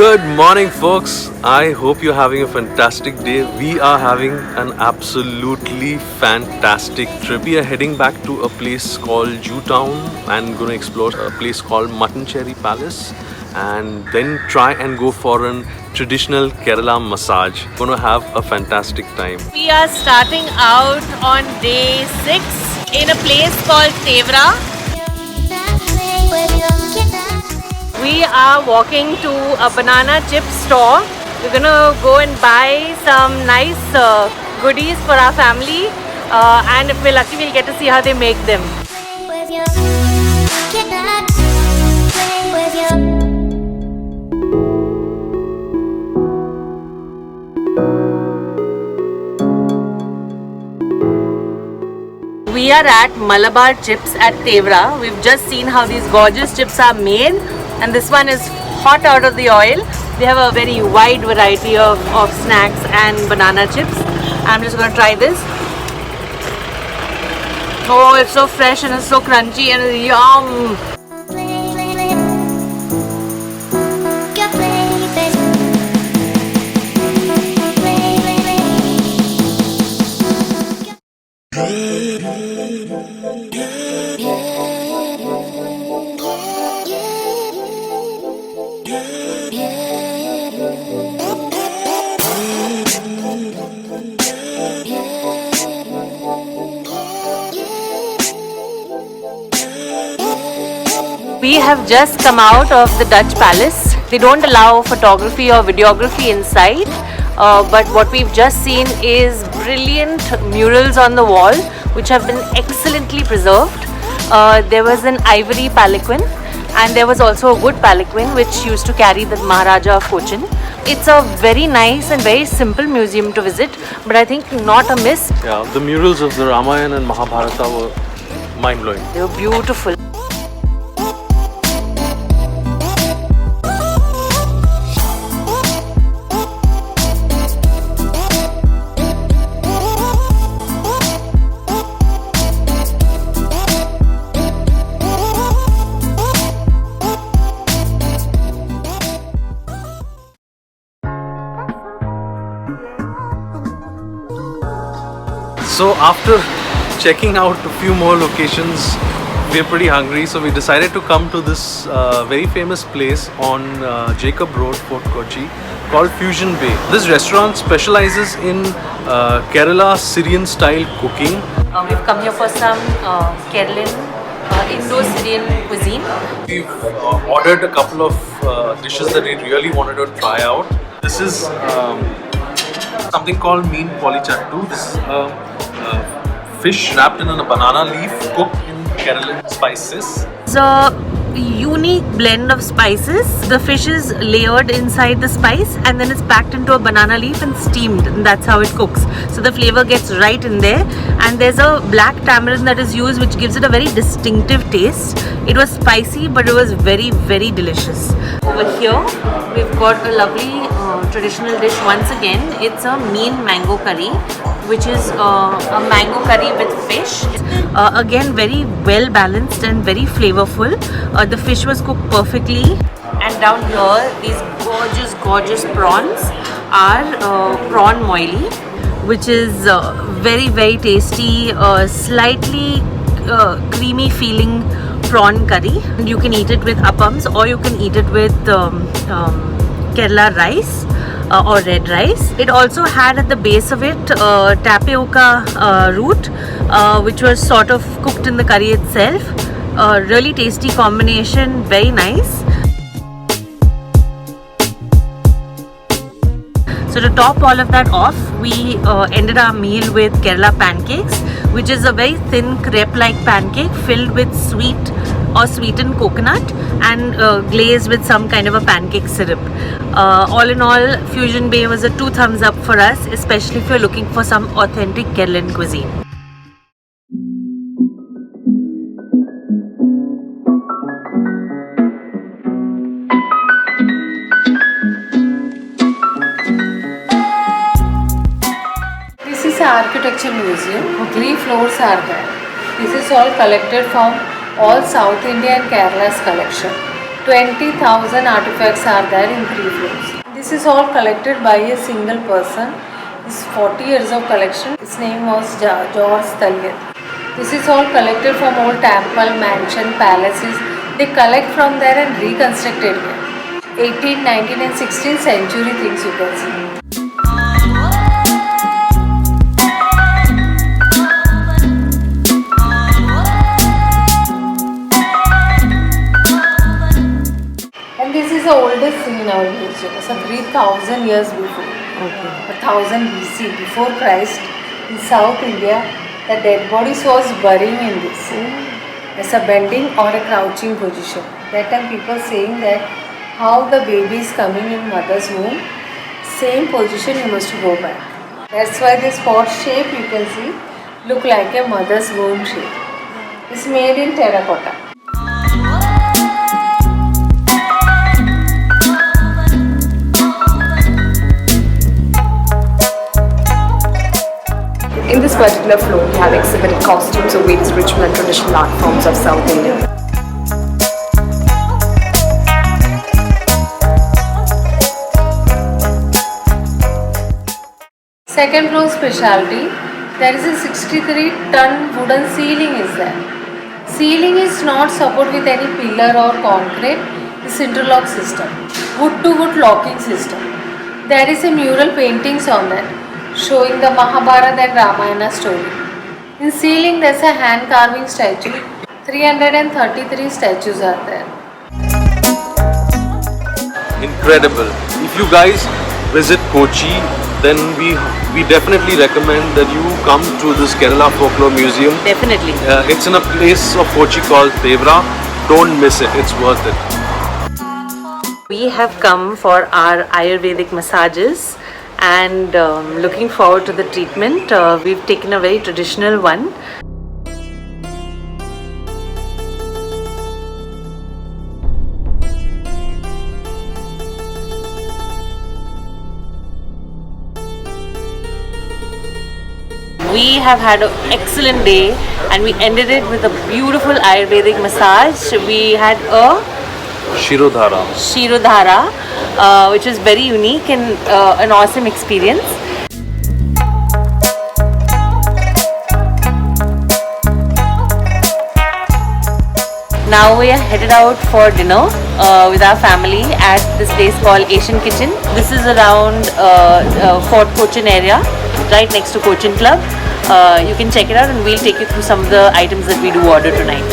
Good morning, folks. I hope you're having a fantastic day. We are having an absolutely fantastic trip. We are heading back to a place called Jewtown and going to explore a place called Mutton Cherry Palace and then try and go for a traditional Kerala massage. Going to have a fantastic time. We are starting out on day 6 in a place called Tevra. We are walking to a banana chip store. We're gonna go and buy some nice goodies for our family, and if we're lucky, we'll get to see how they make them. We are at Malabar Chips at Tevra. We've just seen how these gorgeous chips are made, and this one is hot out of the oil. They have a very wide variety of snacks and banana chips. I'm just going to try this. Oh, it's so fresh and it's so crunchy and it's yum. We have just come out of the Dutch Palace. They don't allow photography or videography inside, but what we've just seen is brilliant murals on the wall which have been excellently preserved. There was an ivory palanquin and there was also a wood palanquin which used to carry the Maharaja of Cochin. It's a very nice and very simple museum to visit, but I think not a miss. Yeah, the murals of the Ramayana and Mahabharata were mind-blowing. They were beautiful. So after checking out a few more locations, we're pretty hungry, so we decided to come to this very famous place on Jacob Road, Fort Kochi, called Fusion Bay. This restaurant specializes in Kerala Syrian style cooking. We've come here for some Kerala Indo-Syrian cuisine. We've ordered a couple of dishes that we really wanted to try out. This is something called Meen Polichattu. This is fish wrapped in a banana leaf cooked in Kerala spices. It's a unique blend of spices. The fish is layered inside the spice and then it's packed into a banana leaf and steamed, and that's how it cooks. So the flavor gets right in there, and there's a black tamarind that is used which gives it a very distinctive taste. It was spicy but it was very, very delicious. Over here we've got a lovely traditional dish once again. It's a Meen mango curry, which is a mango curry with fish. Again, very well balanced and very flavorful. The fish was cooked perfectly. And down here, these gorgeous prawns are prawn moili, which is very, very tasty, slightly creamy feeling prawn curry. You can eat it with appams or you can eat it with Kerala rice. Or red rice. It also had at the base of it tapioca root, which was sort of cooked in the curry itself. Really tasty combination, very nice. So to top all of that off, we ended our meal with Kerala pancakes, which is a very thin crepe-like pancake filled with sweet or sweetened coconut and glazed with some kind of a pancake syrup. All in all, Fusion Bay was a 2 thumbs up for us, especially if you're looking for some authentic Kerala cuisine. This is an architecture museum. 3 floors are there. This is all collected from all South India and Kerala's collection. 20,000 artifacts are there in 3 floors. This is all collected by a single person. It's 40 years of collection. His name was George Talyat. This is all collected from old temple, mansion, palaces. They collect from there and reconstruct it here. 18th, 19th and 16th century things you can see. And this is the oldest thing in our museum. It's 3,000 years before. Okay. 1000 BC, before Christ, in South India, the dead bodies was burying in this. As a bending or a crouching position. That time people saying that how the baby is coming in mother's womb, same position you must go back. That's why this pot shape you can see look like a mother's womb shape. It's made in terracotta. In this particular floor, we have exhibited costumes of various ritual and traditional art forms of South India. Second floor specialty, there is a 63-ton wooden ceiling is there. Ceiling is not supported with any pillar or concrete, it's interlock system. Wood to wood locking system. There is a mural paintings on that, showing the Mahabharata and Ramayana story. In ceiling there's a hand carving statue. 333 statues are there. Incredible. If you guys visit Kochi, then we definitely recommend that you come to this Kerala Folklore Museum. Definitely. It's in a place of Kochi called Devra. Don't miss it. It's worth it. We have come for our Ayurvedic massages and looking forward to the treatment. We've taken a very traditional one. We have had an excellent day and we ended it with a beautiful Ayurvedic massage. We had a Shirodhara. Shirodhara, which is very unique and an awesome experience. Now we are headed out for dinner with our family at this place called Asian Kitchen. This is around Fort Cochin area, right next to Cochin Club. You can check it out and we'll take you through some of the items that we do order tonight.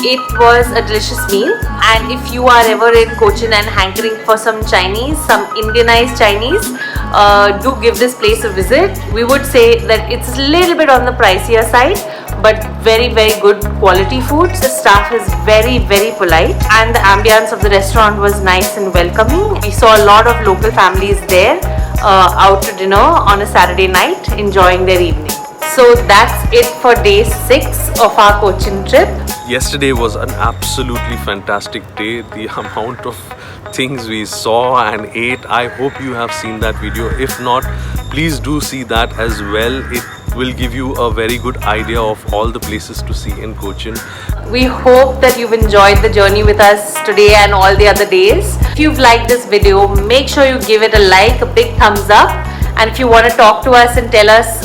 It was a delicious meal, and if you are ever in Cochin and hankering for some Chinese, some Indianized Chinese, do give this place a visit. We would say that it's a little bit on the pricier side, but very good quality food. The staff is very polite and the ambience of the restaurant was nice and welcoming. We saw a lot of local families there out to dinner on a Saturday night enjoying their evening. So that's it for day 6 of our Cochin trip. Yesterday was an absolutely fantastic day. The amount of things we saw and ate, I hope you have seen that video. If not, please do see that as well. It will give you a very good idea of all the places to see in Cochin. We hope that you've enjoyed the journey with us today and all the other days. If you've liked this video, make sure you give it a like, a big thumbs up. And if you want to talk to us and tell us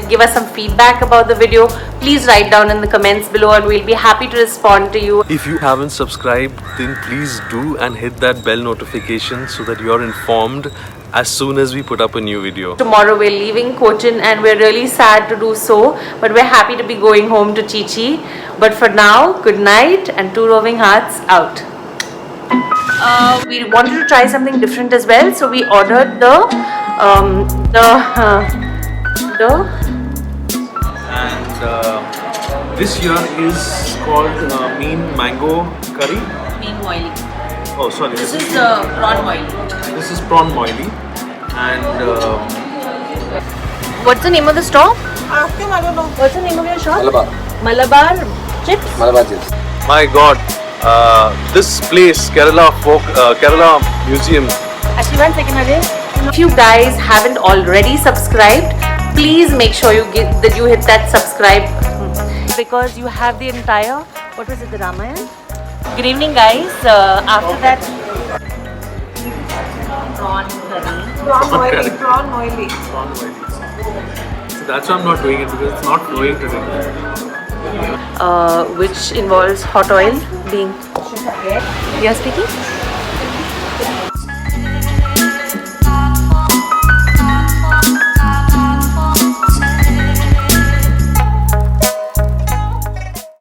give us some feedback about the video, please write down in the comments below and we'll be happy to respond to you. If you haven't subscribed, then please do and hit that bell notification so that you're informed as soon as we put up a new video. Tomorrow we're leaving Cochin and we're really sad to do so, but we're happy to be going home to Chi Chi. But for now, good night and Two Roving Hearts out. We wanted to try something different as well, so we ordered This here is called Mean Mango Curry. Mean moili. Oh, sorry. This is the prawn moili. This is prawn moili. And What's the name of the stall? Ask him, I don't know. What's the name of your shop? Malabar. Malabar chips? Malabar chips. my God, this place, Kerala Museum, Actually, 1 second, Ajay. If you guys haven't already subscribed, please make sure you hit that subscribe because you have the entire, what was it, the Ramayana? Good evening, guys. After that, prawn curry. Prawn oily. So that's why I'm not doing it because it's not flowing today. Which involves hot oil being. You're speaking?